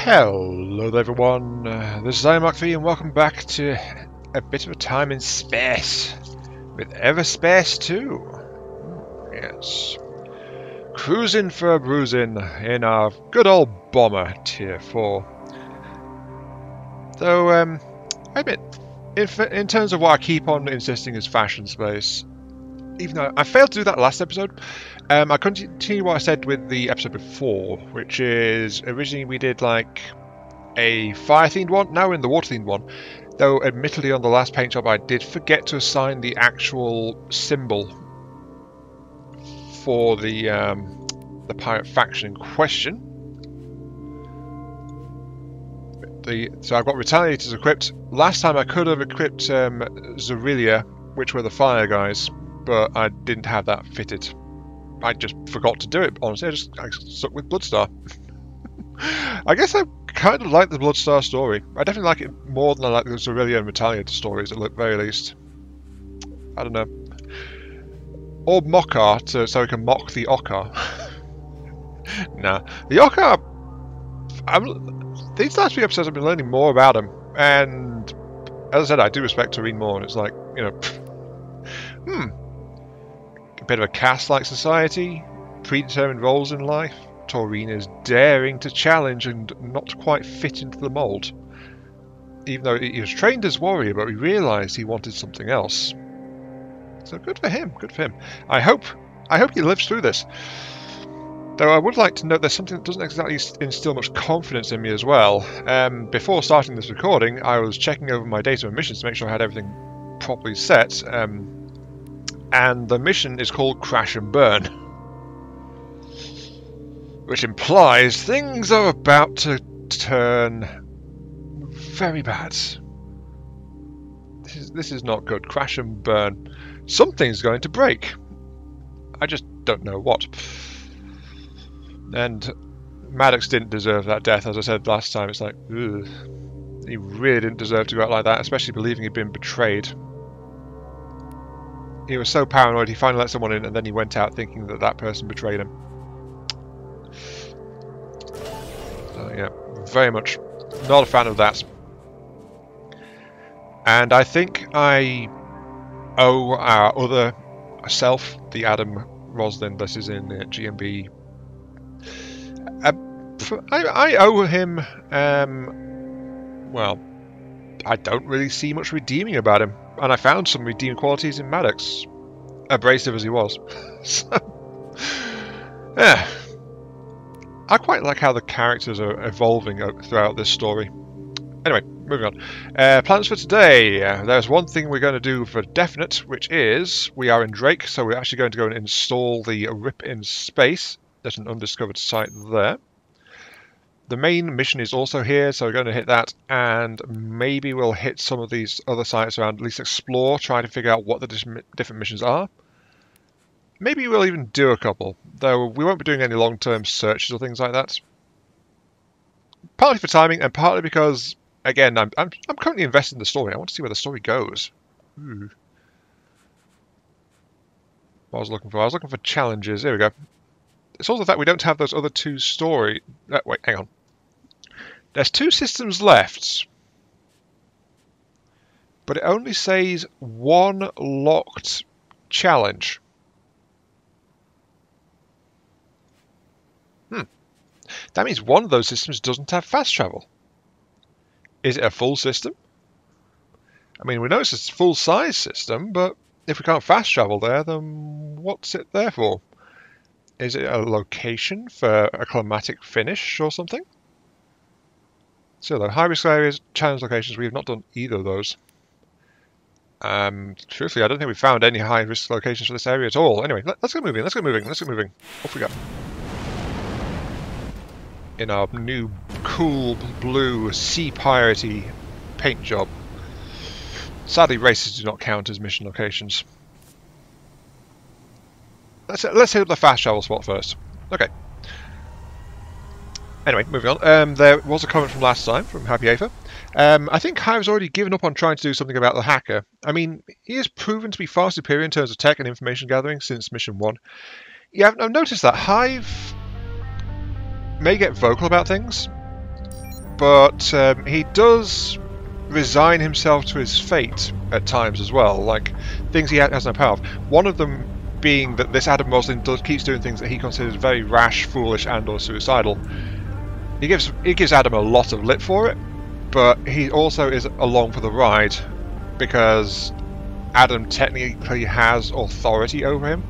Hello there everyone, this is IMark3 and welcome back to a bit of a time in space with Everspace 2. Yes. Cruising for a bruising in our good old bomber tier 4. Though, I admit, in terms of what I keep on insisting is fashion space, even though I failed to do that last episode, I continue what I said with the episode before, which is originally we did like a fire-themed one, now we're in the water-themed one. Though, admittedly, on the last paint job I did forget to assign the actual symbol for the pirate faction in question. So I've got Retaliators equipped. Last time I could have equipped Zerilia, which were the fire guys, but I didn't have that fitted. I just forgot to do it, honestly. I stuck with Bloodstar. I guess I kind of like the Bloodstar story. I definitely like it more than I like the Zerilia and Retaliator stories, at the very least. I don't know. Or Mockar, so we can mock the Ockar. Nah. The Ockar... These last few episodes I've been learning more about him, and as I said, I do respect Tareen more, and it's like, you know, a bit of a caste-like society, predetermined roles in life. Taurine is daring to challenge and not quite fit into the mould. Even though he was trained as warrior, but he realised he wanted something else. So good for him, good for him. I hope he lives through this. Though I would like to note there's something that doesn't exactly instill much confidence in me as well. Before starting this recording, I was checking over my data and missions to make sure I had everything properly set. And the mission is called Crash and Burn. Which implies things are about to turn very bad. This is not good. Crash and burn. Something's going to break. I just don't know what. And Maddox didn't deserve that death, as I said last time. It's like, ugh. He really didn't deserve to go out like that, especially believing he'd been betrayed. He was so paranoid he finally let someone in and then he went out thinking that that person betrayed him. So yeah, very much not a fan of that. And I think I owe our other self, the Adam Roslin that is in GMB, I owe him, well, I don't really see much redeeming about him. And I found some redeeming qualities in Maddox, abrasive as he was. So, yeah. I quite like how the characters are evolving throughout this story. Anyway, moving on. Plans for today. There's one thing we're going to do for definite, which is we are in Drake, so we're actually going to go and install the Rip in Space. There's an undiscovered site there. The main mission is also here, so we're going to hit that, and maybe we'll hit some of these other sites around, at least explore, try to figure out what the different missions are. Maybe we'll even do a couple, though we won't be doing any long-term searches or things like that. Partly for timing, and partly because, again, I'm currently invested in the story. I want to see where the story goes. Ooh. What I was looking for challenges. Here we go. It's also the fact we don't have those other two story... wait, hang on. There's 2 systems left, but it only says 1 locked challenge. That means one of those systems doesn't have fast travel. Is it a full system? I mean, we know it's a full-size system, but if we can't fast travel there, then what's it there for? Is it a location for a climatic finish or something? So, though, high-risk areas, challenge locations, we have not done either of those. Truthfully, I don't think we found any high-risk locations for this area at all. Anyway, let's get moving, let's get moving. Off we go. In our new cool blue sea piratey paint job. Sadly, races do not count as mission locations. Let's hit up the fast travel spot first. Okay. Anyway, moving on. There was a comment from last time from Happy Afer. I think Hive's already given up on trying to do something about the hacker. I mean, he has proven to be far superior in terms of tech and information gathering since Mission 1. Yeah, I've noticed that Hive may get vocal about things, but he does resign himself to his fate at times as well, like things he has no power of. One of them being that this Adam Roslin keeps doing things that he considers very rash, foolish, and/or suicidal. He gives Adam a lot of lip for it, but he also is along for the ride because Adam technically has authority over him.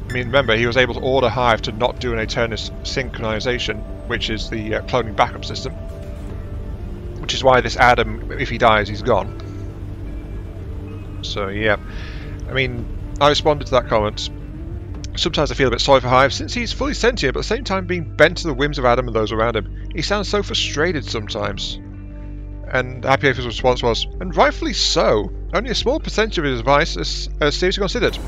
I mean, remember, he was able to order Hive to not do an Eternus synchronization, which is the cloning backup system. Which is why this Adam, if he dies, he's gone. So, yeah. I mean, I responded to that comment. Sometimes I feel a bit sorry for Hive, since he's fully sentient, but at the same time being bent to the whims of Adam and those around him. He sounds so frustrated sometimes. And Happy April's response was, and rightfully so. Only a small percentage of his advice is seriously considered.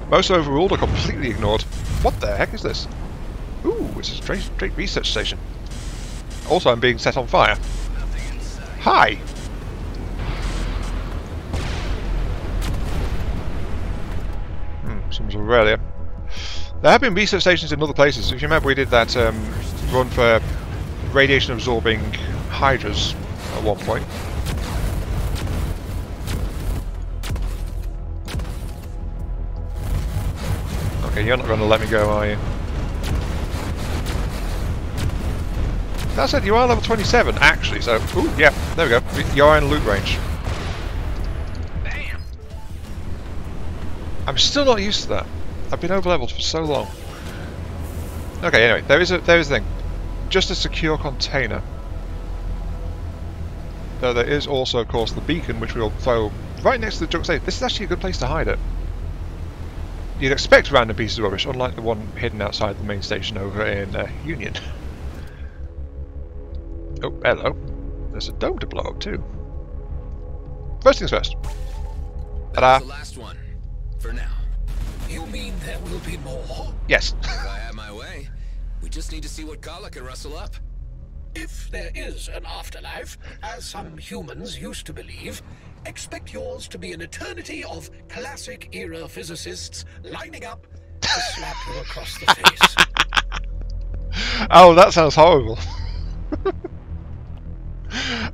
Most are overruled or completely ignored. What the heck is this? Ooh, it's a straight research station. Also, I'm being set on fire. Hi! Someone's Aurelia. There have been research stations in other places. If you remember, we did that run for radiation-absorbing hydras at one point. Okay, you're not going to let me go, are you? That said, you are level 27, actually, so... Ooh, yeah, there we go. You're in loot range. Damn. I'm still not used to that. I've been over-leveled for so long. Okay, anyway, there is a thing. Just a secure container. Though there is also, of course, the beacon, which we'll throw right next to the junk station. This is actually a good place to hide it. You'd expect random pieces of rubbish, unlike the one hidden outside the main station over in Union. Oh, hello. There's a dome to blow up too. First things first. That's the last one. For now. You mean there will be more? Yes. If I have my way, we just need to see what Kala can rustle up. If there is an afterlife, as some humans used to believe, expect yours to be an eternity of classic-era physicists lining up to slap you across the face. Oh, that sounds horrible.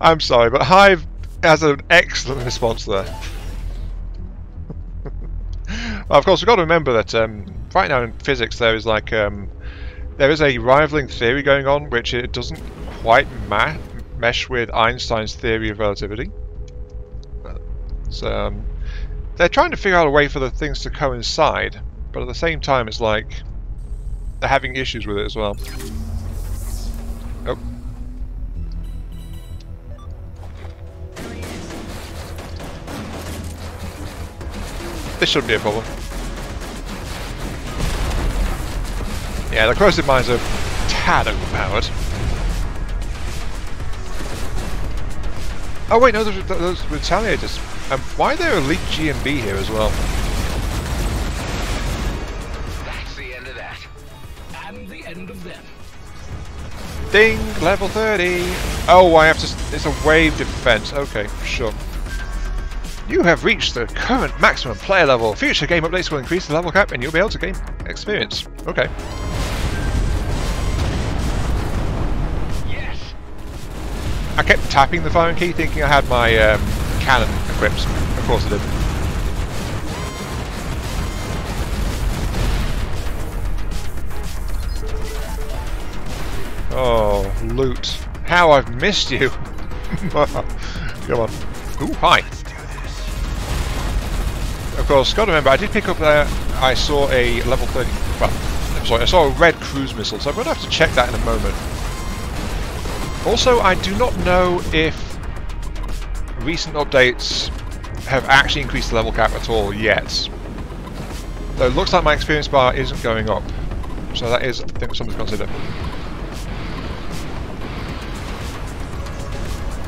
I'm sorry, but Hive has an excellent response there. Well, of course, we've got to remember that right now in physics there is like there is a rivaling theory going on, which it doesn't quite mesh with Einstein's theory of relativity. So they're trying to figure out a way for the things to coincide, but at the same time, it's like they're having issues with it as well. Oh. This shouldn't be a problem. Yeah, the corrosive mines are tad overpowered. Oh wait, no, those retaliators. Why are there elite GMB here as well? That's the end of that. And the end of them. Ding! Level 30! Oh, I have to... It's a wave defense. Okay, sure. You have reached the current maximum player level. Future game updates will increase the level cap and you'll be able to gain experience. Okay. Yes. I kept tapping the phone key thinking I had my cannon equipped. Of course I didn't. Oh, loot. How I've missed you! Come on. Ooh, hi! Of course, gotta remember, I did pick up there, I saw a level 30... Well, I'm sorry, I saw a red cruise missile, so I'm gonna have to check that in a moment. Also, I do not know if recent updates have actually increased the level cap at all yet. Though it looks like my experience bar isn't going up. So that is, I think, something to consider.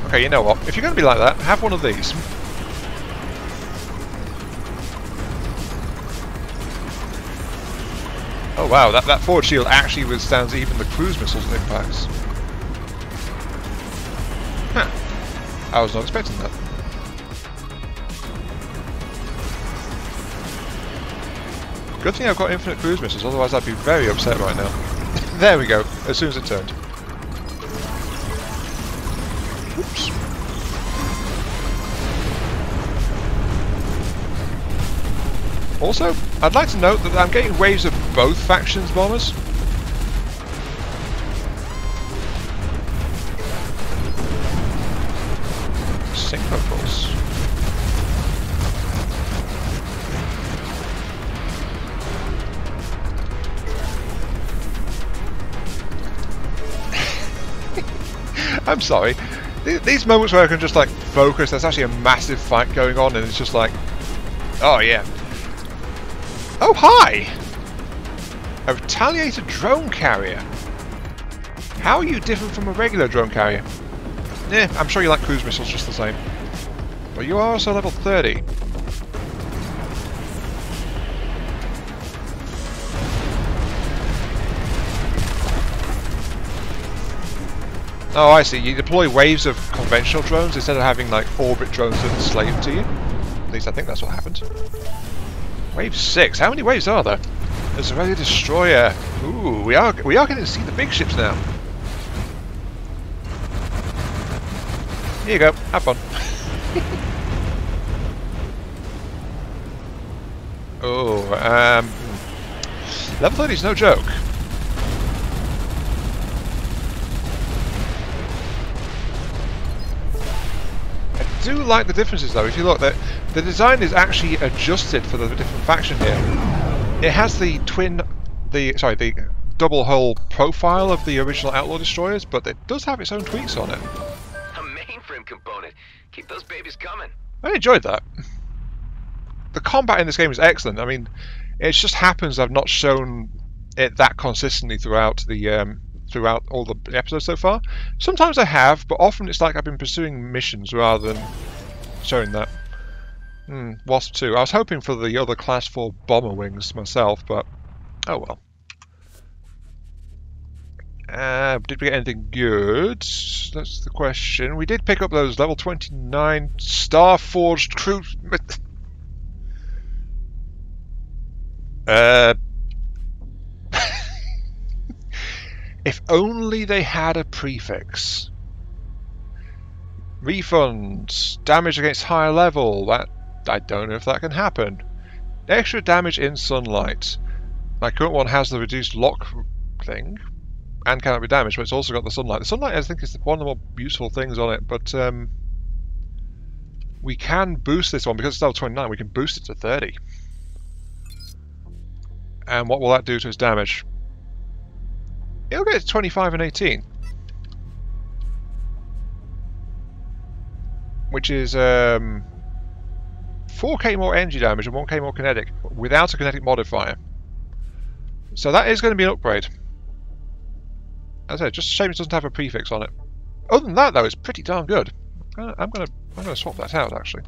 Okay, you know what? If you're going to be like that, have one of these. Oh wow, that forward shield actually withstands even the cruise missiles' impacts. Huh. I was not expecting that. Good thing I've got infinite cruise missiles, otherwise I'd be very upset right now. There we go, as soon as it turned. Oops. Also, I'd like to note that I'm getting waves of both factions' bombers. Synchro pulse. I'm sorry. These moments where I can just like focus, there's actually a massive fight going on, and it's just like, oh yeah. Oh hi! A retaliated drone carrier. How are you different from a regular drone carrier? Yeah, I'm sure you like cruise missiles just the same. But you are also level 30. Oh, I see. You deploy waves of conventional drones instead of having like orbit drones that enslave to you. At least I think that's what happened. Wave 6. How many waves are there? There's a ready destroyer. Ooh, we are getting to see the big ships now. Here you go. Have fun. Oh, level 30 is no joke. I do like the differences though. If you look, the design is actually adjusted for the different faction here. It has the the double hull profile of the original Outlaw destroyers, but it does have its own tweaks on it. A mainframe component. Keep those babies coming. I enjoyed that. The combat in this game is excellent. I mean, it just happens I've not shown it that consistently throughout the throughout all the episodes so far. Sometimes I have, but often it's like I've been pursuing missions rather than showing that. Wasp 2. I was hoping for the other Class 4 bomber wings myself, but oh well. Did we get anything good? That's the question. We did pick up those level 29 Star-Forged cruise... If only they had a prefix. Refunds. Damage against higher level. That I don't know if that can happen. Extra damage in sunlight. My current one has the reduced lock thing and cannot be damaged, but it's also got the sunlight. The sunlight, I think, is one of the more useful things on it, but we can boost this one because it's level 29. We can boost it to 30. And what will that do to its damage? It'll get to 25 and 18. Which is 4k more energy damage and 1k more kinetic without a kinetic modifier. So that is going to be an upgrade. As I said, just a shame it doesn't have a prefix on it. Other than that, though, it's pretty darn good. I'm gonna swap that out actually.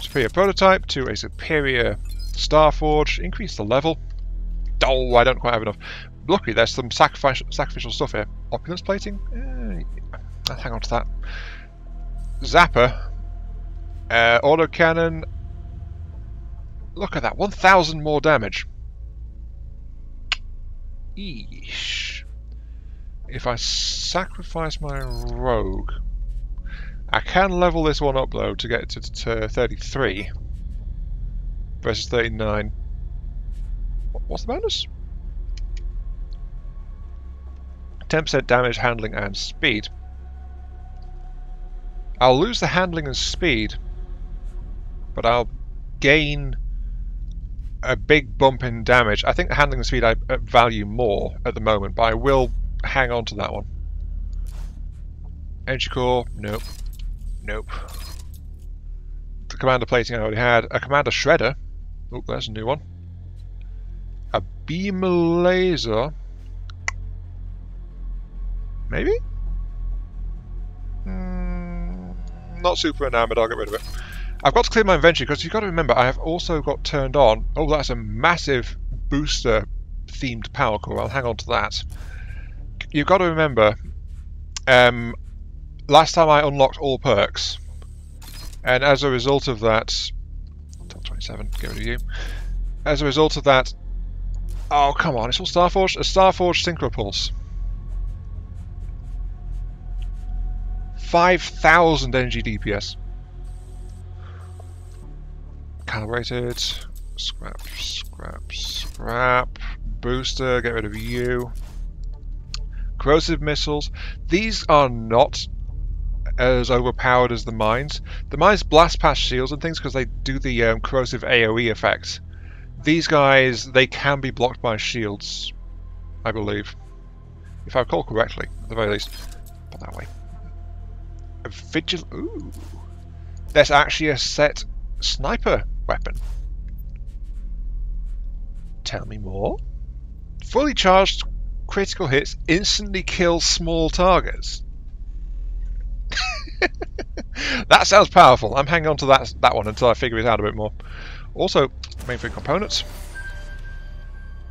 Superior prototype to a superior Starforge. Increase the level. Oh, I don't quite have enough. Luckily, there's some sacrificial stuff here. Opulence plating? I'll hang on to that. Zapper. Autocannon. Look at that. 1,000 more damage. Eesh. If I sacrifice my rogue, I can level this one up though to get to 33 versus 39. What's the bonus? 10% damage, handling, and speed. I'll lose the handling and speed, but I'll gain a big bump in damage. I think the handling and speed I value more at the moment, but I will hang on to that one. Energy core, nope. Nope. The commander plating I already had. A commander shredder. Oh, there's a new one. A beam laser. Maybe? Not super enamoured, I'll get rid of it. I've got to clear my inventory because you've got to remember I have also got turned on. Oh, that's a massive booster themed power core. I'll hang on to that. You've got to remember, last time I unlocked all perks, and as a result of that, top 27, get rid of you. As a result of that, oh come on, it's all Starforged. A Starforged Synchro Pulse. 5,000 energy DPS. Calibrated. Scrap, scrap, scrap. Booster, get rid of you. Corrosive missiles. These are not as overpowered as the mines. The mines blast past shields and things because they do the corrosive AoE effect. These guys, they can be blocked by shields, I believe. If I recall correctly, at the very least. Put that way. A vigil. Ooh. There's actually a set sniper weapon. Tell me more. Fully charged critical hits instantly kill small targets. That sounds powerful. I'm hanging on to that one until I figure it out a bit more. Also, mainframe components.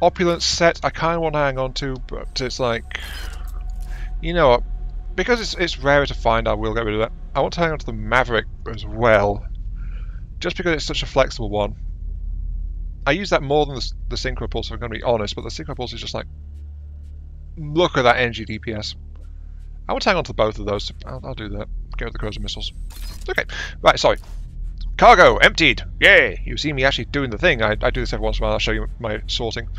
Opulence set I kind of want to hang on to, but it's like, you know what? Because it's rarer to find, I will get rid of that. I want to hang on to the Maverick as well, just because it's such a flexible one. I use that more than the Synchro Pulse, if I'm going to be honest, but the Synchro Pulse is just like, look at that energy DPS. I want to hang on to both of those. I'll do that. Get rid of the corrosive missiles. Okay, right, sorry. Cargo emptied! Yay! You see me actually doing the thing. I do this every once in a while. I'll show you my sorting.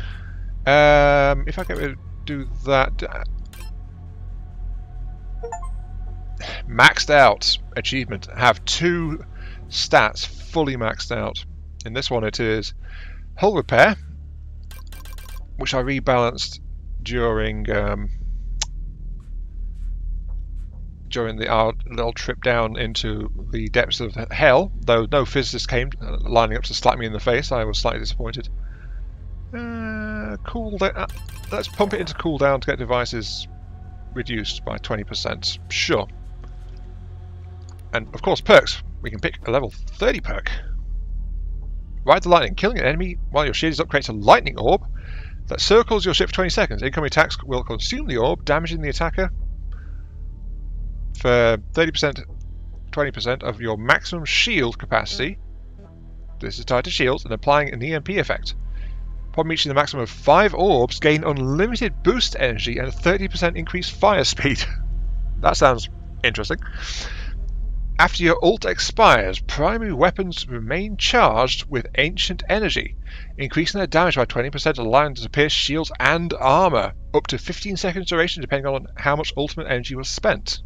If I do that... maxed out achievement. Have 2 stats fully maxed out. In this one it is hull repair, which I rebalanced during our little trip down into the depths of hell, though no physicist came lining up to slap me in the face. I was slightly disappointed. Cooldown. Let's pump it into cooldown to get devices reduced by 20%. Sure. And of course perks. We can pick a level 30 perk. Ride the lightning. Killing an enemy while your shield is up creates a lightning orb that circles your ship for 20 seconds. Incoming attacks will consume the orb, damaging the attacker for 30%, 20% of your maximum shield capacity. This is tied to shields and applying an EMP effect. Upon reaching the maximum of 5 orbs, gain unlimited boost energy and a 30% increased fire speed. That sounds interesting. After your ult expires, primary weapons remain charged with ancient energy, increasing their damage by 20%, allowing them to pierce shields and armor, up to 15 seconds duration depending on how much ultimate energy was spent.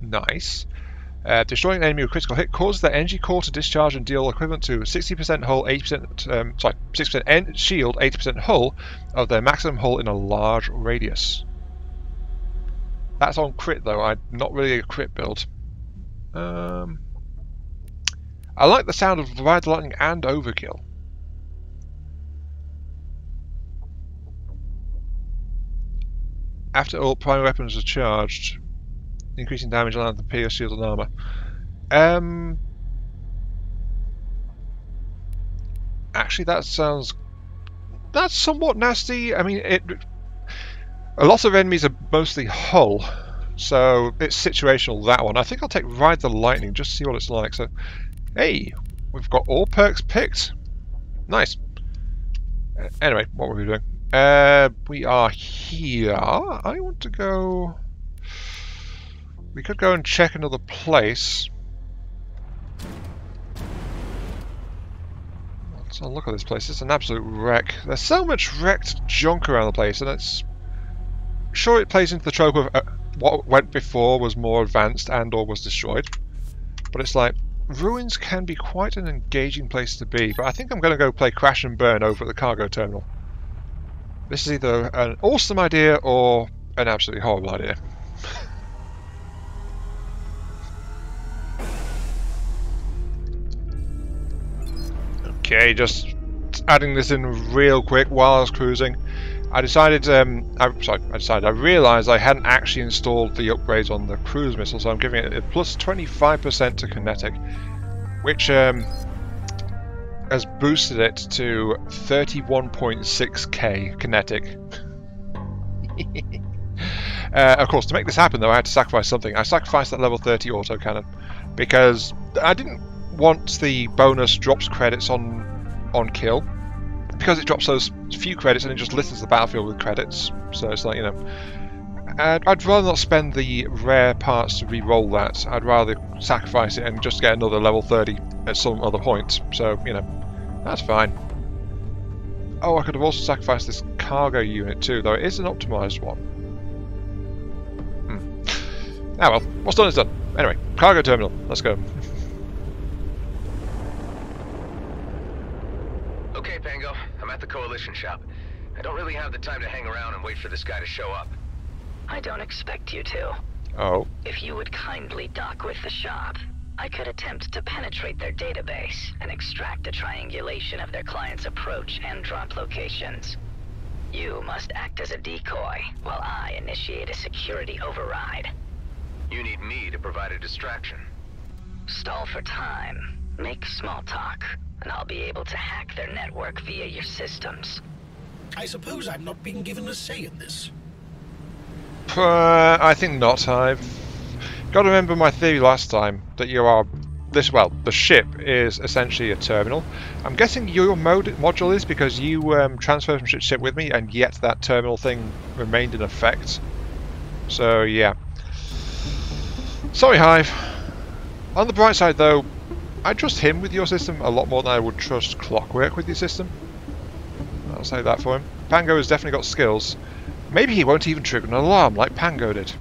Nice. Destroying an enemy with critical hit causes their energy core to discharge and deal equivalent to 60% hull, 80% 60% shield, 80% hull of their maximum hull in a large radius. That's on crit though. I'm not really a crit build. I like the sound of Ride the Lightning and Overkill. After all primary weapons are charged, increasing damage allowing the pierce, shield and armor. Actually, that's somewhat nasty. I mean, a lot of enemies are mostly hull, so it's situational, that one. I think I'll take Ride the Lightning just to see what it's like. So, hey, we've got all perks picked. Nice. Anyway, what were we doing? We are here. I want to go... We could go and check another place. Let's have a look at this place. It's an absolute wreck. There's so much wrecked junk around the place, and it's... Sure, it plays into the trope of what went before was more advanced and or was destroyed. But it's like, ruins can be quite an engaging place to be. But I think I'm going to go play Crash and Burn over at the cargo terminal. This is either an awesome idea or an absolutely horrible idea. Okay, just adding this in real quick while I was cruising. I decided, I realised I hadn't actually installed the upgrades on the cruise missile, so I'm giving it a plus 25% to kinetic, which has boosted it to 31.6k kinetic. Of course, to make this happen though, I had to sacrifice something. I sacrificed that level 30 autocannon, because I didn't want the bonus drops credits on kill, because it drops those few credits and it just litters the battlefield with credits. So it's like, you know, I'd rather not spend the rare parts to re-roll that. I'd rather sacrifice it and just get another level 30 at some other point. So, you know, that's fine. Oh, I could have also sacrificed this cargo unit too, though it is an optimised one. Ah well, what's done is done. Anyway, cargo terminal, let's go. Okay, Pango, I'm at the Coalition shop. I don't really have the time to hang around and wait for this guy to show up. I don't expect you to. Oh. If you would kindly dock with the shop, I could attempt to penetrate their database and extract a triangulation of their client's approach and drop locations. You must act as a decoy while I initiate a security override. You need me to provide a distraction. Stall for time, make small talk, and I'll be able to hack their network via your systems. I suppose I'm not being given a say in this. I think not. I've got to remember my theory last time that you are this. Well, the ship is essentially a terminal. I'm guessing your module is because you transferred from ship with me, and yet that terminal thing remained in effect. So yeah. Sorry, Hive. On the bright side, though, I trust him with your system a lot more than I would trust Clockwork with your system. I'll say that for him. Pango has definitely got skills. Maybe he won't even trigger an alarm like Pango did.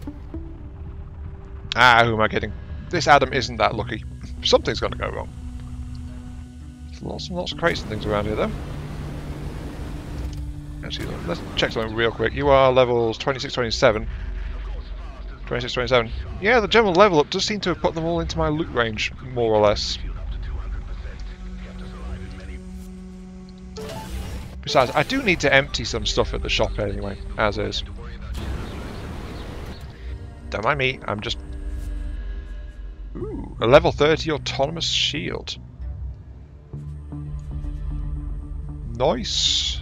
Ah, who am I kidding? This Adam isn't that lucky. Something's going to go wrong. There's lots and lots of crates and things around here, though. Actually, let's check something real quick. You are levels 26, 27. 26, 27. Yeah, the general level up does seem to have put them all into my loot range, more or less. Besides, I do need to empty some stuff at the shop anyway, as is. Don't mind me, I'm just... Ooh, a level 30 autonomous shield. Nice.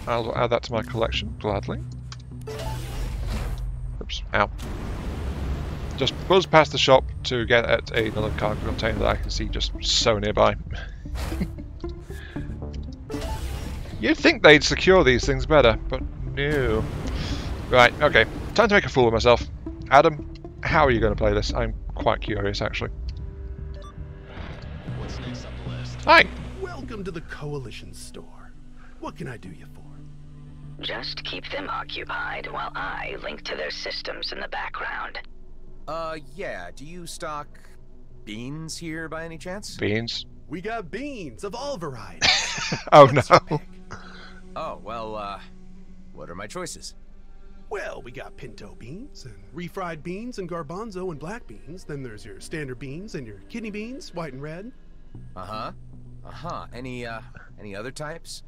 I'll add that to my collection, gladly. Oops, ow. Just buzz past the shop to get at another cargo container that I can see just so nearby. You'd think they'd secure these things better, but no. Right, okay. Time to make a fool of myself. Adam, how are you going to play this? I'm quite curious, actually. What's next on the list? Hi! Welcome to the Coalition store. What can I do you for? Just keep them occupied while I link to their systems in the background. Yeah. Do you stock beans here by any chance? Beans. We got beans of all varieties. Oh What's your no. pick? Oh, well, what are my choices? Well, we got pinto beans and refried beans and garbanzo and black beans. Then there's your standard beans and your kidney beans, white and red. Any other types?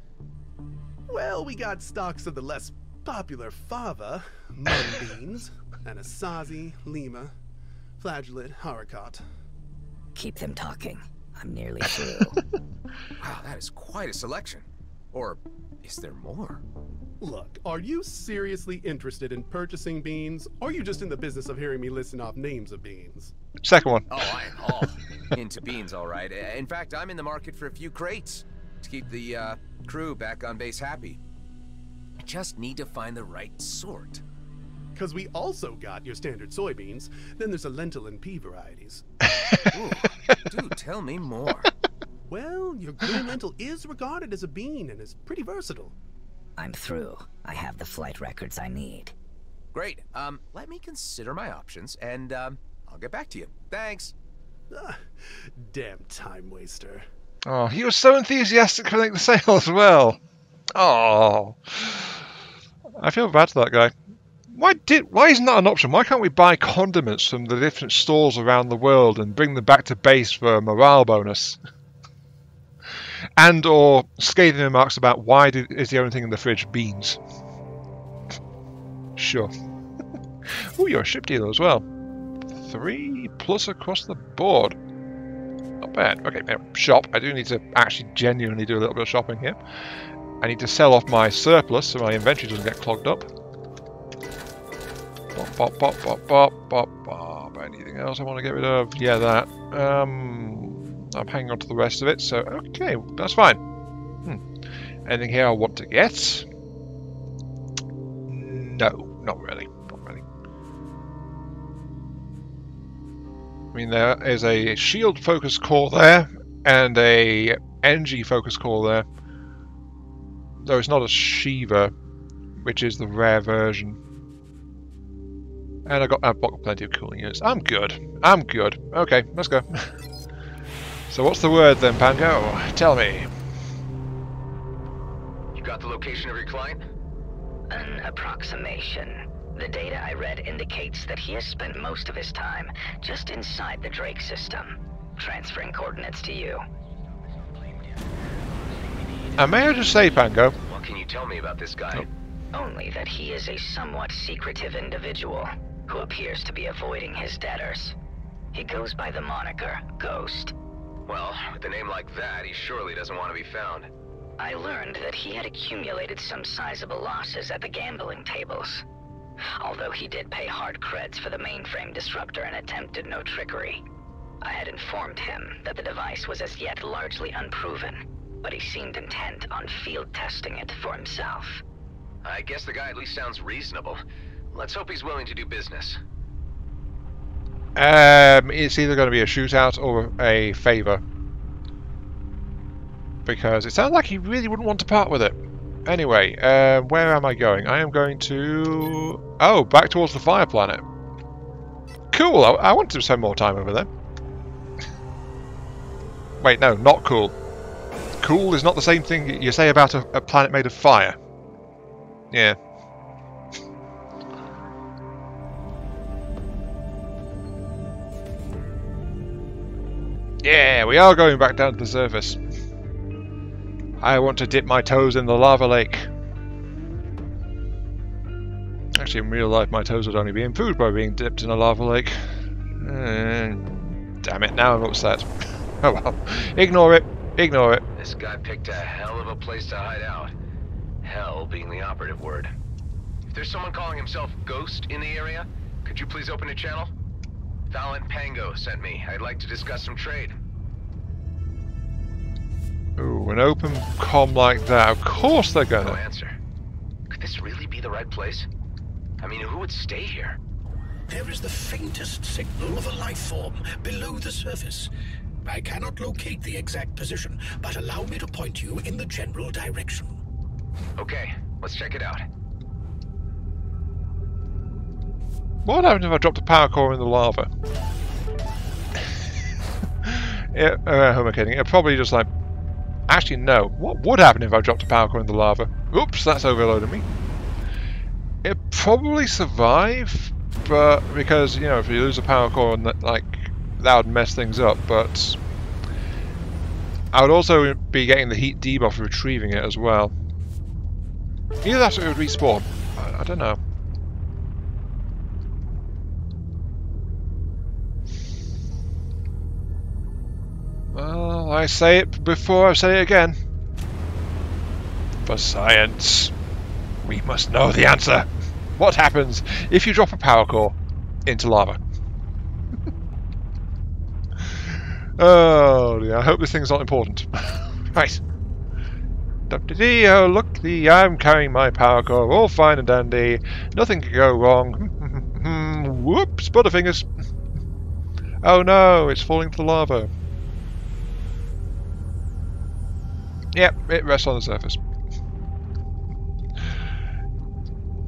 Well, we got stocks of the less popular fava, mung beans, anasazi, lima, flageolet, haricot. Keep them talking. I'm nearly through. Wow, that is quite a selection. Or is there more? Look, are you seriously interested in purchasing beans, or are you just in the business of hearing me listen off names of beans? Second one. Oh, I am all into beans, all right. In fact, I'm in the market for a few crates to keep the crew back on base happy. I just need to find the right sort. Because we also got your standard soybeans, then there's a lentil and pea varieties. Ooh, do tell me more. Well, your green lentil is regarded as a bean and is pretty versatile. I'm through. I have the flight records I need. Great. Let me consider my options, and I'll get back to you. Thanks. Ah, damn time waster. Oh, he was so enthusiastic to make the sale as well. Oh, I feel bad for that guy. Why isn't that an option? Why can't we buy condiments from the different stores around the world and bring them back to base for a morale bonus? And or scathing remarks about why is the only thing in the fridge beans. Sure. Oh, you're a ship dealer as well. 3+ across the board. Not bad. Okay, shop. I do need to actually genuinely do a little bit of shopping here. I need to sell off my surplus so my inventory doesn't get clogged up. Bop, bop, bop, bop, bop, bop, bop. Anything else I want to get rid of? Yeah, that. I'm hanging on to the rest of it, so okay, that's fine. Anything here I want to get? No, not really. Not really. I mean, there is a shield focus core there, and a energy focus core there. Though it's not a Shiva, which is the rare version. And I've got plenty of cooling units. I'm good. I'm good. Okay, let's go. So what's the word then, Pango? Tell me. You got the location of your client? An approximation. The data I read indicates that he has spent most of his time just inside the Drake system, transferring coordinates to you. And may I just say, Pango? What can you tell me about this guy? Only that he is a somewhat secretive individual who appears to be avoiding his debtors. He goes by the moniker Ghost. Well, with a name like that, he surely doesn't want to be found. I learned that he had accumulated some sizable losses at the gambling tables. Although he did pay hard creds for the mainframe disruptor and attempted no trickery. I had informed him that the device was as yet largely unproven, but he seemed intent on field testing it for himself. I guess the guy at least sounds reasonable. Let's hope he's willing to do business. It's either going to be a shootout or a favor. Because it sounds like he really wouldn't want to part with it. Anyway, where am I going? I am going to... Oh, back towards the Fire Planet. Cool, I want to spend more time over there. Wait, no, not cool. Cool is not the same thing you say about a planet made of fire. Yeah. Yeah, we are going back down to the surface. I want to dip my toes in the lava lake. Actually, in real life, my toes would only be improved by being dipped in a lava lake. Damn it, now I'm upset. Oh well. Ignore it. Ignore it. This guy picked a hell of a place to hide out. Hell being the operative word. If there's someone calling himself Ghost in the area, could you please open a channel? Valiant Pango sent me. I'd like to discuss some trade. Ooh, an open comm like that. Of course they're No gonna. answer. Could this really be the right place? I mean, who would stay here? There is the faintest signal of a life form below the surface. I cannot locate the exact position, but allow me to point you in the general direction. Okay, let's check it out. What happened if I dropped a power core in the lava? Yeah, who am I kidding? It'd probably just like... Actually, no. What would happen if I dropped a power core in the lava? Oops, that's overloaded me. It'd probably survive, but because, you know, if you lose a power core, and that, like, that would mess things up, but I would also be getting the heat debuff for retrieving it as well. Either that or it would respawn. I don't know. Well, I say it before I say it again. For science, we must know the answer. What happens if you drop a power core into lava? Oh dear, I hope this thing's not important. Right. Oh look, I'm carrying my power core, all fine and dandy. Nothing can go wrong. Whoops, butterfingers. Oh no, it's falling to the lava. Yep, it rests on the surface.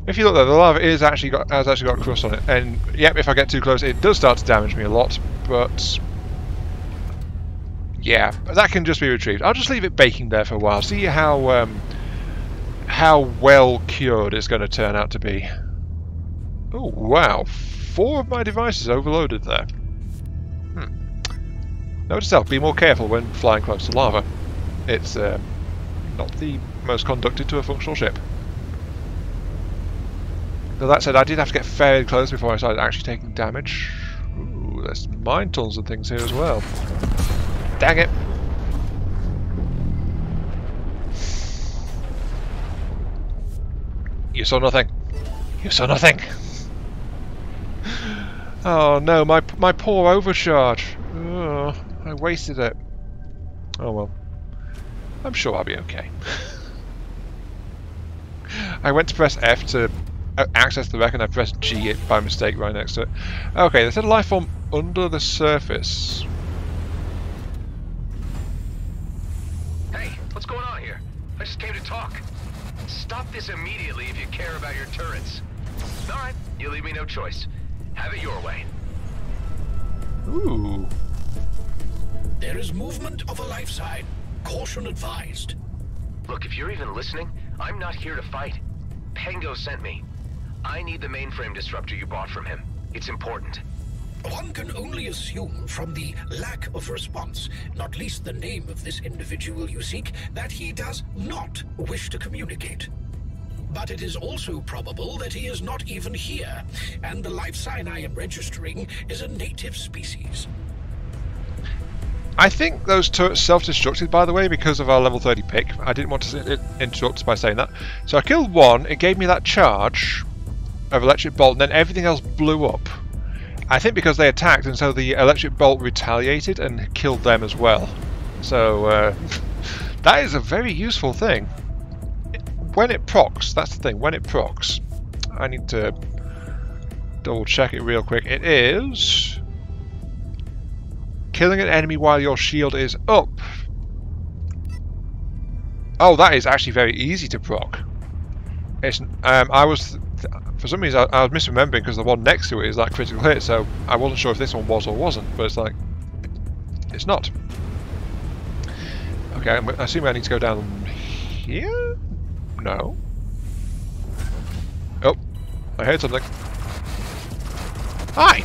If you look there, the lava has actually got crust on it, and yep, if I get too close, it does start to damage me a lot. But yeah, that can just be retrieved. I'll just leave it baking there for a while. See how well cured it's going to turn out to be. Oh wow, 4 of my devices overloaded there. Note to self: be more careful when flying close to lava. It's not the most conducive to a functional ship. Though that said, I did have to get fairly close before I started actually taking damage. Ooh, there's mine tunnels and things here as well. Dang it! You saw nothing. You saw nothing. Oh no, my poor overcharge. Oh, I wasted it. Oh well. I'm sure I'll be okay. I went to press F to access the wreck and I pressed G by mistake right next to it. Okay, they said life form under the surface. Hey, what's going on here? I just came to talk. Stop this immediately if you care about your turrets. Alright, you leave me no choice. Have it your way. Ooh. There is movement of a life sign. Caution advised. Look, if you're even listening, I'm not here to fight. Pango sent me. I need the mainframe disruptor you bought from him. It's important. One can only assume from the lack of response, not least the name of this individual you seek, that he does not wish to communicate. But it is also probable that he is not even here, and the life sign I am registering is a native species. I think those turrets self-destructed, by the way, because of our level 30 pick. I didn't want to interrupt by saying that. So I killed one, it gave me that charge of electric bolt, and then everything else blew up. I think because they attacked, and so the electric bolt retaliated and killed them as well. So that is a very useful thing. When it procs, that's the thing, when it procs, I need to double check it real quick. It is killing an enemy while your shield is up. Oh, that is actually very easy to proc. It's for some reason I was misremembering because the one next to it is that critical hit, so I wasn't sure if this one was or wasn't, but it's like, it's not. Okay, I assume I need to go down here? No. Oh, I heard something. Hi!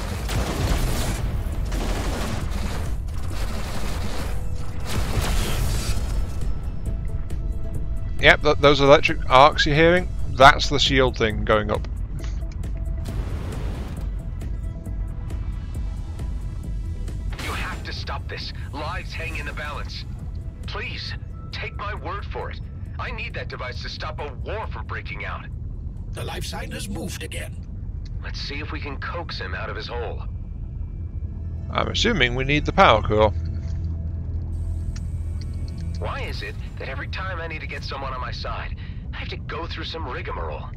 Yep, those electric arcs you're hearing, that's the shield thing going up. You have to stop this. Lives hang in the balance. Please, take my word for it. I need that device to stop a war from breaking out. The life sign has moved again. Let's see if we can coax him out of his hole. I'm assuming we need the power core. Why is it that every time I need to get someone on my side, I have to go through some rigmarole?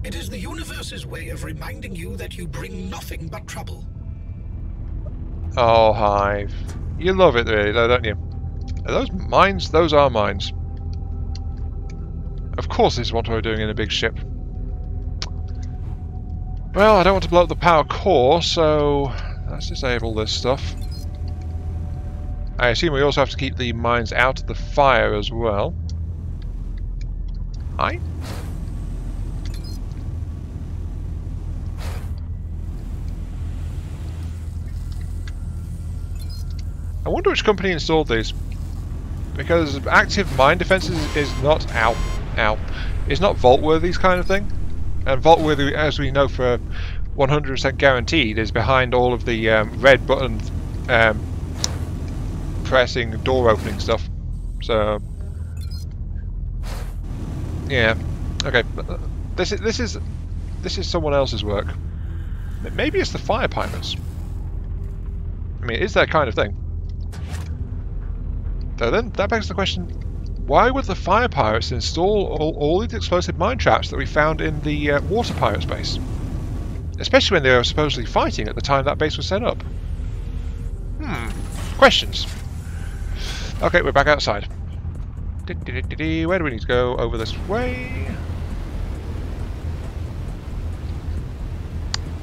It is the universe's way of reminding you that you bring nothing but trouble. Oh, Hive. You love it really, though, don't you? Are those mines? Those are mines. Of course this is what we're doing in a big ship. Well, I don't want to blow up the power core, so let's disable this stuff. I assume we also have to keep the mines out of the fire as well. Hi? I wonder which company installed these. Because active mine defenses is not is not vault-worthy kind of thing. And vault-worthy, as we know for 100% guaranteed, is behind all of the red button pressing door opening stuff. So yeah, okay. This is someone else's work. Maybe it's the fire pirates. I mean, it is that kind of thing. So then that begs the question: why would the fire pirates install all these explosive mine traps that we found in the water pirate base? Especially when they were supposedly fighting at the time that base was set up. Questions. Okay, we're back outside. Where do we need to go? Over this way.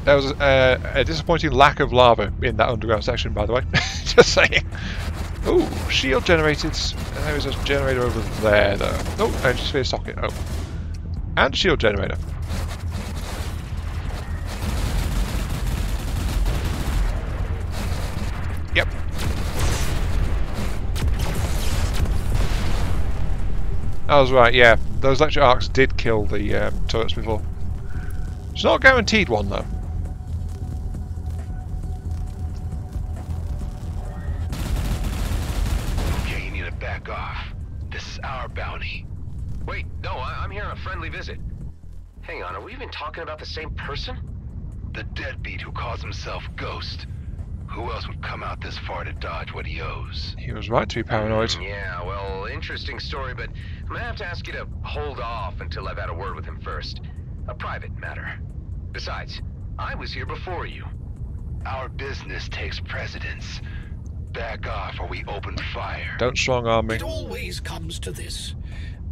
There was a disappointing lack of lava in that underground section, by the way. Just saying. Ooh, shield generated. And there is a generator over there, though. Oh, energy sphere socket. Oh. And a shield generator. Yep. I was right, yeah. Those electric arcs did kill the turrets before. It's not a guaranteed one, though. Okay, you need to back off. This is our bounty. Wait, no, I'm here on a friendly visit. Hang on, are we even talking about the same person? The deadbeat who calls himself Ghost. Who else would come out this far to dodge what he owes? He was right to be paranoid. Yeah, well, interesting story, but I'm gonna have to ask you to hold off until I've had a word with him first. A private matter. Besides, I was here before you. Our business takes precedence. Back off or we open fire. Don't strong-arm me. It always comes to this.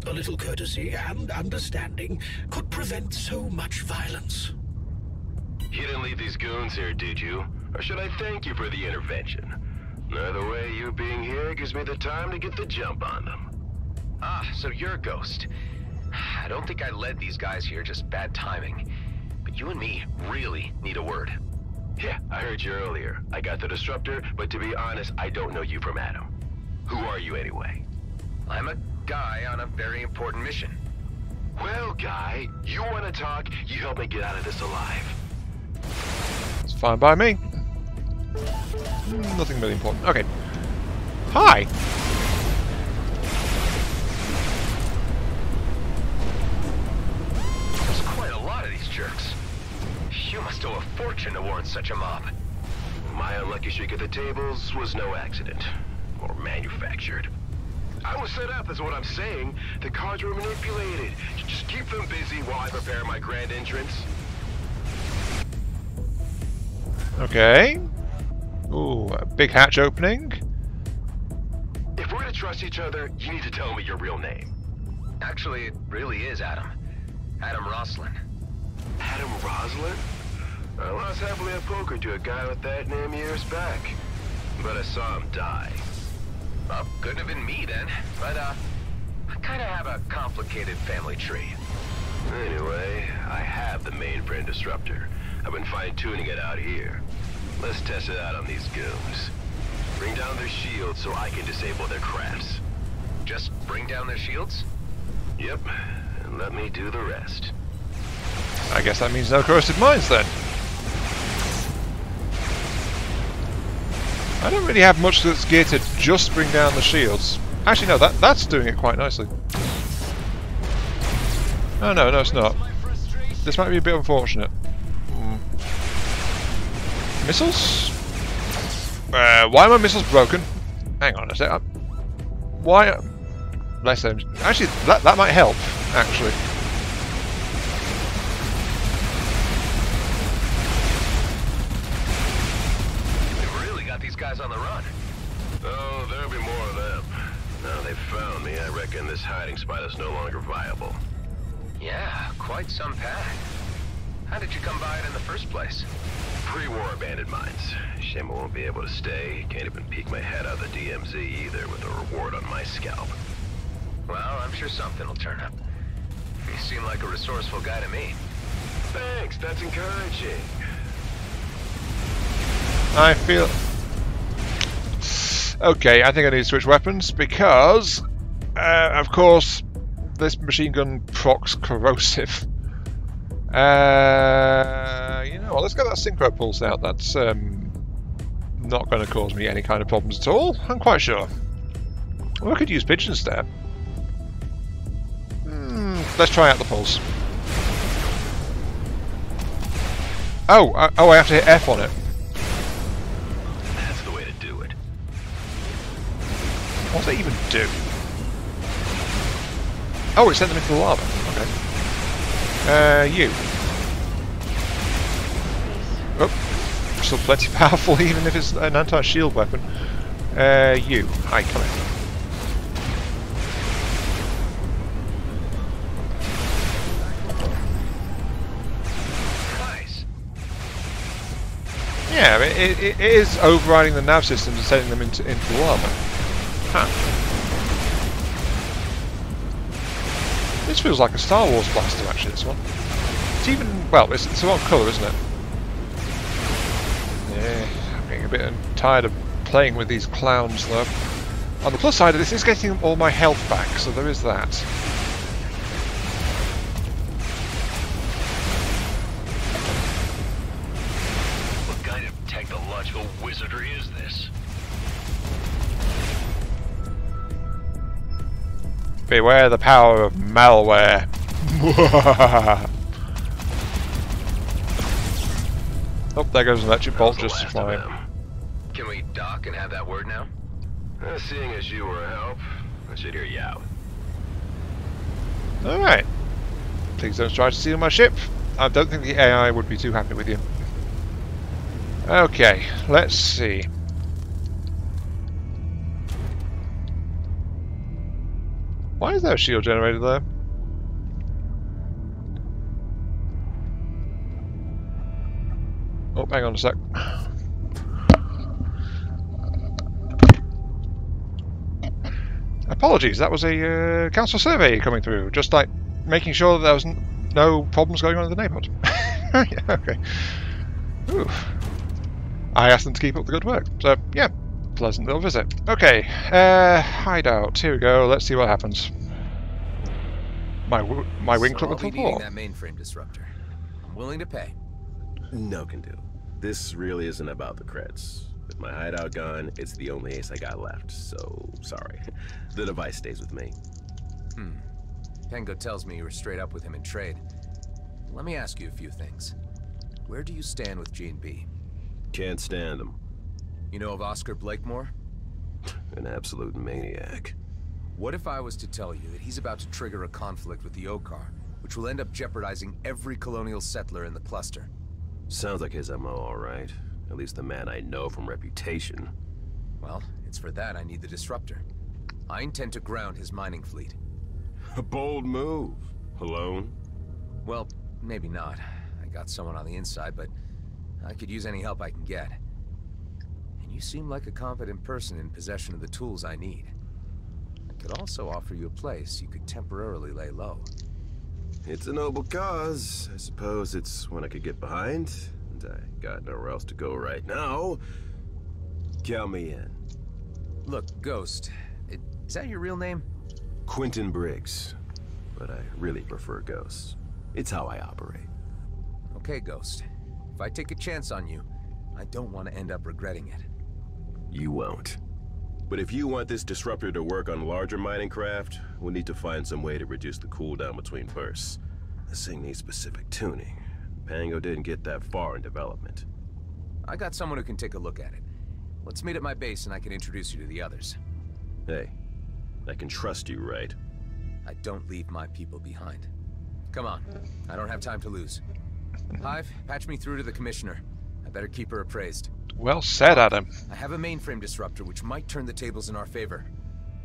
A little courtesy and understanding could prevent so much violence. You didn't leave these goons here, did you? Or should I thank you for the intervention? Either way, you being here gives me the time to get the jump on them. Ah, so you're a ghost. I don't think I led these guys here, just bad timing. But you and me really need a word. Yeah, I heard you earlier. I got the disruptor, but to be honest, I don't know you from Adam. Who are you anyway? I'm a guy on a very important mission. Well, guy, you want to talk, you help me get out of this alive. It's fine by me. Nothing really important. Okay. Hi! There's quite a lot of these jerks. You must owe a fortune to warrant such a mob. My unlucky shake at the tables was no accident. Or manufactured. I was set up, is what I'm saying. The cards were manipulated. Just keep them busy while I prepare my grand entrance. Okay. Ooh, a big hatch opening. If we're to trust each other, you need to tell me your real name. Actually, it really is Adam. Adam Roslin. Adam Roslin? I lost happily at poker to a guy with that name years back. But I saw him die. Well, couldn't have been me then. But, I kinda have a complicated family tree. Anyway, I have the mainframe disruptor. I've been fine-tuning it out here. Let's test it out on these goons. Bring down their shields so I can disable their crafts. Just bring down their shields? Yep, and let me do the rest. I guess that means no corrosive mines then. I don't really have much that's geared to just bring down the shields. Actually, no, that's doing it quite nicely. Oh no, it's not. This might be a bit unfortunate. Missiles? Why are my missiles broken? Hang on a sec. Why? Less than. Actually, that might help. Actually. We've really got these guys on the run. Oh, there'll be more of them. Now they've found me, I reckon this hiding spot is no longer viable. Yeah, quite some path. How did you come by it in the first place? Pre-war abandoned mines. Shame I won't be able to stay. Can't even peek my head out of the DMZ either with a reward on my scalp. Well, I'm sure something will turn up. You seem like a resourceful guy to me. Thanks, that's encouraging. I feel... Okay, I think I need to switch weapons because, of course, this machine gun procs corrosive. You know what, let's get that synchro pulse out. That's not going to cause me any kind of problems at all, I'm quite sure. Well, I could use pigeon step. Let's try out the pulse. Oh, I have to hit F on it. That's the way to do it. What does that even do? Oh, it sent them into the lava. Okay. You. Oh, still plenty powerful even if it's an anti-shield weapon. You. Hi, come in. Nice. Yeah, it is overriding the nav systems and sending them into the lava. Huh. This feels like a Star Wars blaster, actually, this one. It's even, well, it's the wrong colour, isn't it? Yeah, I'm getting a bit tired of playing with these clowns, though. On the plus side of this, it's getting all my health back, so there is that. What kind of technological wizardry is this? Beware the power of malware. Oh, there goes an electric bolt just flying. Can we dock and have that word now? Seeing as you were a help, I should hear you out. Alright. Please don't try to steal my ship. I don't think the AI would be too happy with you. Okay, let's see. Why is there a shield generator there? Oh, hang on a sec. Apologies, that was a council survey coming through, just like making sure that there was no problems going on in the neighbourhood. Yeah, okay. Ooh. I asked them to keep up the good work, so yeah, pleasant little visit. Okay, hideout. Here we go. Let's see what happens. My wing club I'll be at the needing floor. that mainframe disruptor. I'm willing to pay. No can do. This really isn't about the creds. With my hideout gone, it's the only ace I got left, so sorry. The device stays with me. Pango tells me you were straight up with him in trade. Let me ask you a few things. Where do you stand with G&B? Can't stand him. You know of Oscar Blakemore? An absolute maniac. What if I was to tell you that he's about to trigger a conflict with the Okar, which will end up jeopardizing every colonial settler in the cluster? Sounds like his MO, alright. At least the man I know from reputation. Well, it's for that I need the disruptor. I intend to ground his mining fleet. A bold move. Alone? Well, maybe not. I got someone on the inside, but I could use any help I can get. And you seem like a competent person in possession of the tools I need. I could also offer you a place you could temporarily lay low. It's a noble cause. I suppose it's one I could get behind. And I got nowhere else to go right now. Count me in. Look, Ghost, is that your real name? Quentin Briggs. But I really prefer Ghosts. It's how I operate. Okay, Ghost. If I take a chance on you, I don't want to end up regretting it. You won't. But if you want this disruptor to work on larger mining craft, we'll need to find some way to reduce the cooldown between bursts. This thing needs specific tuning. Pango didn't get that far in development. I got someone who can take a look at it. Let's meet at my base and I can introduce you to the others. Hey, I can trust you, right? I don't leave my people behind. Come on, I don't have time to lose. Hive, patch me through to the commissioner. I better keep her appraised. Well said, Adam. I have a mainframe disruptor which might turn the tables in our favor.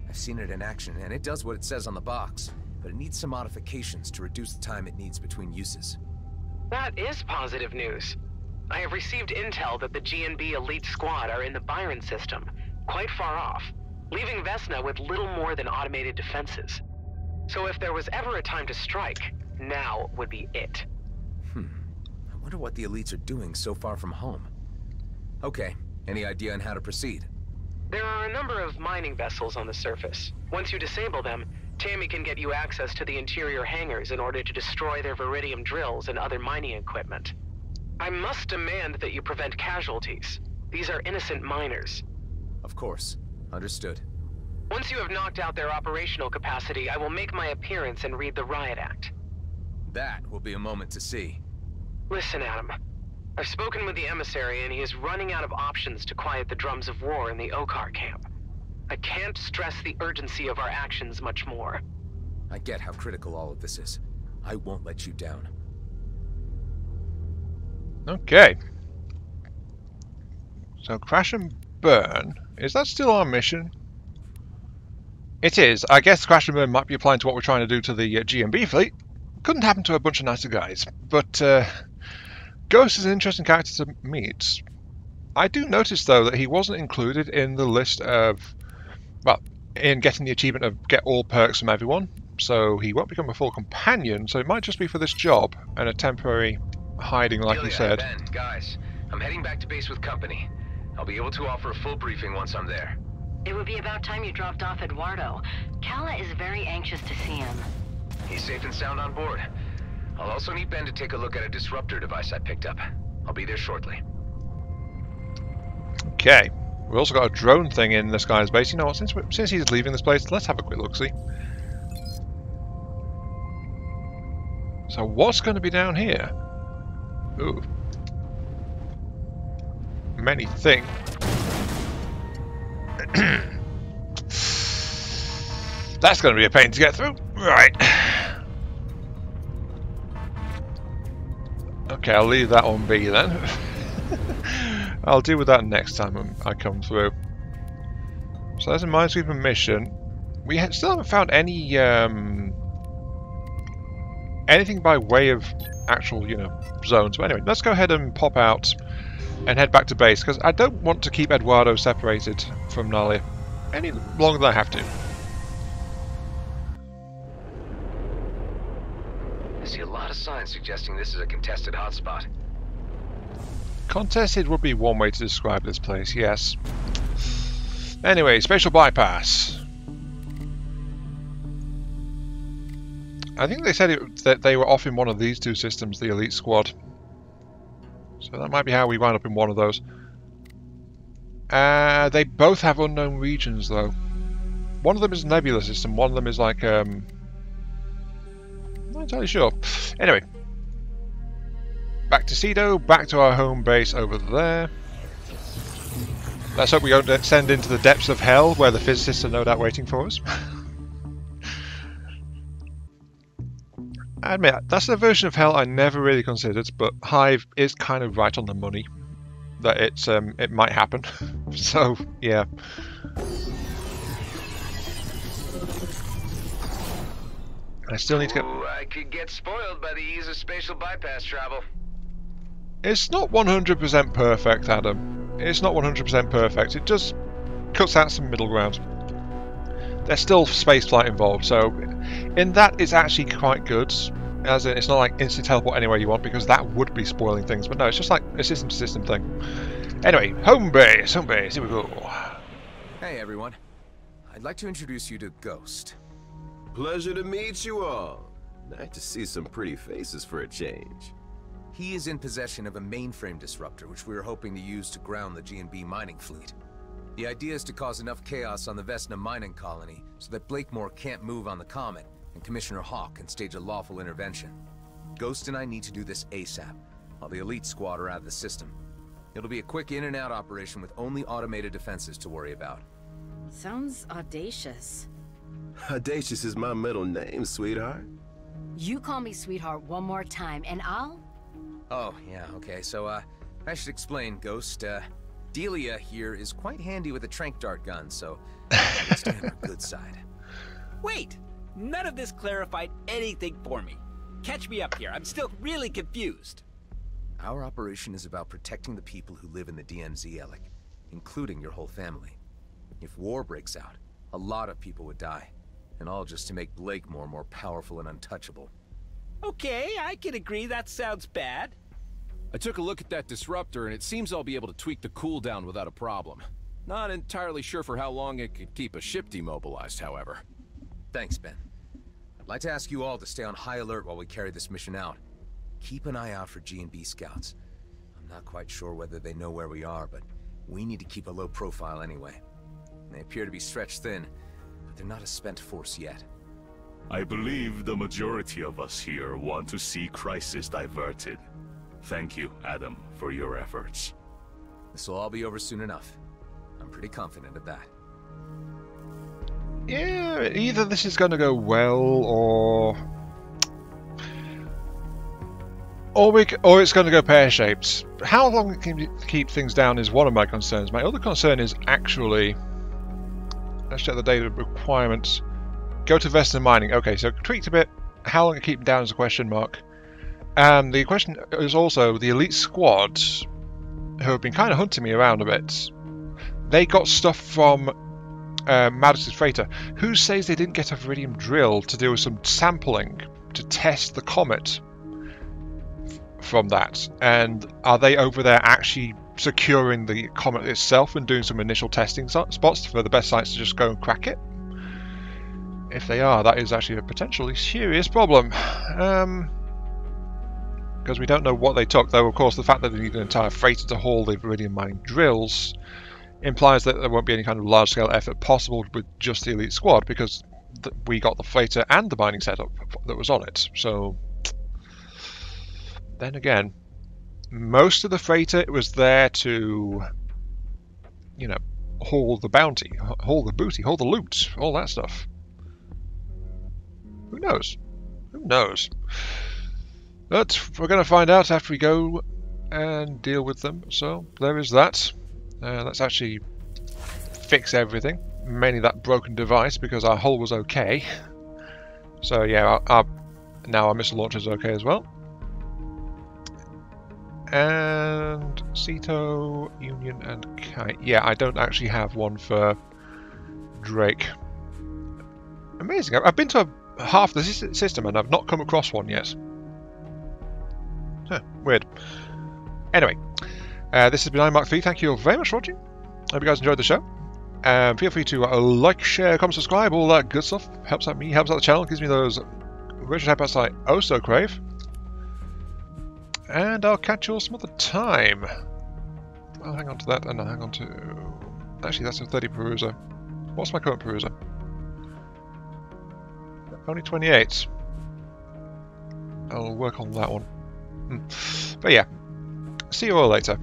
I've seen it in action, and it does what it says on the box, but it needs some modifications to reduce the time it needs between uses. That is positive news. I have received intel that the G&B elite squad are in the Byron system, quite far off, leaving Vesna with little more than automated defenses. So if there was ever a time to strike, now would be it. I wonder what the elites are doing so far from home. Okay, any idea on how to proceed? There are a number of mining vessels on the surface. Once you disable them, Tammy can get you access to the interior hangars in order to destroy their Viridium drills and other mining equipment. I must demand that you prevent casualties. These are innocent miners. Of course. Understood. Once you have knocked out their operational capacity, I will make my appearance and read the Riot Act. That will be a moment to see. Listen, Adam. I've spoken with the emissary and he is running out of options to quiet the drums of war in the Okar camp. I can't stress the urgency of our actions much more. I get how critical all of this is. I won't let you down. Okay. So crash and burn. Is that still our mission? It is. I guess crash and burn might be applying to what we're trying to do to the G&B fleet. Couldn't happen to a bunch of nicer guys. But Ghost is an interesting character to meet. I do notice, though, that he wasn't included in the list of... well, in getting the achievement of get all perks from everyone. So he won't become a full companion, so it might just be for this job and a temporary hiding, like you said. Ben, guys, I'm heading back to base with company. I'll be able to offer a full briefing once I'm there. It would be about time you dropped off Eduardo. Kala is very anxious to see him. He's safe and sound on board. I'll also need Ben to take a look at a disruptor device I picked up. I'll be there shortly. Okay. We've also got a drone thing in this guy's base. You know what, since he's leaving this place, let's have a quick look-see. So what's going to be down here? Ooh. Many things. That's going to be a pain to get through. Right. Okay, I'll leave that one be then. I'll deal with that next time when I come through. So that's a minesweeper mission. We still haven't found any anything by way of actual, you know, zones. But anyway, let's go ahead and pop out and head back to base, because I don't want to keep Eduardo separated from Nalia any longer than I have to. I see a lot of signs suggesting this is a contested hotspot. Contested would be one way to describe this place, yes. Anyway, spatial bypass. I think they said that they were off in one of these two systems, the Elite Squad. So that might be how we wind up in one of those. They both have unknown regions, though. One of them is a nebula system, one of them is like, I'm not entirely sure. Anyway. Back to Cedo, back to our home base over there. Let's hope we don't descend into the depths of hell, where the physicists are no doubt waiting for us. I admit, that's a version of hell I never really considered, but Hive is kind of right on the money that it might happen. So, yeah. I still need to get... Ooh, I could get spoiled by the ease of spatial bypass travel. It's not 100% perfect, Adam. It's not 100% perfect. It just cuts out some middle ground. There's still spaceflight involved, so in that it's actually quite good. As in, it's not like instant teleport anywhere you want, because that would be spoiling things. But no, it's just like a system-to-system thing. Anyway, home base, here we go. Hey everyone, I'd like to introduce you to Ghost. Pleasure to meet you all. Nice to see some pretty faces for a change. He is in possession of a mainframe disruptor, which we are hoping to use to ground the G&B mining fleet. The idea is to cause enough chaos on the Vesna mining colony so that Blakemore can't move on the Comet, and Commissioner Hawk can stage a lawful intervention. Ghost and I need to do this ASAP, while the Elite Squad are out of the system. It'll be a quick in and out operation with only automated defenses to worry about. Sounds audacious. Audacious is my middle name, sweetheart. You call me sweetheart one more time, and I'll... Oh, yeah, okay, so, I should explain, Ghost, Delia here is quite handy with a tranq dart gun, so I'll stay on her good side. Wait! None of this clarified anything for me. Catch me up here, I'm still really confused. Our operation is about protecting the people who live in the DMZ, Alec, including your whole family. If war breaks out, a lot of people would die, and all just to make Blakemore more powerful and untouchable. Okay, I can agree that sounds bad. I took a look at that disruptor, and it seems I'll be able to tweak the cooldown without a problem. Not entirely sure for how long it could keep a ship demobilized, however. Thanks, Ben. I'd like to ask you all to stay on high alert while we carry this mission out. Keep an eye out for G&B scouts. I'm not quite sure whether they know where we are, but we need to keep a low profile anyway. They appear to be stretched thin, but they're not a spent force yet. I believe the majority of us here want to see crisis diverted. Thank you, Adam, for your efforts. This will all be over soon enough. I'm pretty confident of that. Yeah, either this is going to go well, or it's going to go pear-shaped. How long it can keep things down is one of my concerns. My other concern is actually... Let's check the data requirements. Go to Vesna Mining. Okay, so tweaked a bit. How long it keep them down is a question mark. The question is also the Elite Squad, who have been kind of hunting me around a bit. They got stuff from Maddox's freighter. Who says they didn't get a Viridium drill to do some sampling to test the comet from that? And are they over there actually securing the comet itself and doing some initial testing spots for the best sites to just go and crack it? If they are, that is actually a potentially serious problem. Because we don't know what they took, though of course the fact that they need an entire freighter to haul the Viridium mining drills implies that there won't be any kind of large-scale effort possible with just the Elite Squad, because we got the freighter and the mining setup that was on it. So, then again, most of the freighter was there to, you know, haul the bounty, haul the booty, haul the loot, all that stuff. Who knows? Who knows? But we're going to find out after we go and deal with them. So there is that. Let's actually fix everything, mainly that broken device, because our hull was okay. So yeah, now our missile launcher is okay as well. And Ceto, Union, and Kite. Yeah, I don't actually have one for Drake. Amazing. I've been to half the system and I've not come across one yet. Huh, weird. Anyway, this has been iMark3. Thank you all very much for watching. Hope you guys enjoyed the show. Feel free to like, share, comment, subscribe, all that good stuff. Helps out me, helps out the channel, gives me those virtual type I oh so crave. And I'll catch you all some other time. I'll hang on to that, and I'll hang on to... Actually, that's a 30 peruser. What's my current peruser? Only 28. I'll work on that one. But yeah, see you all later.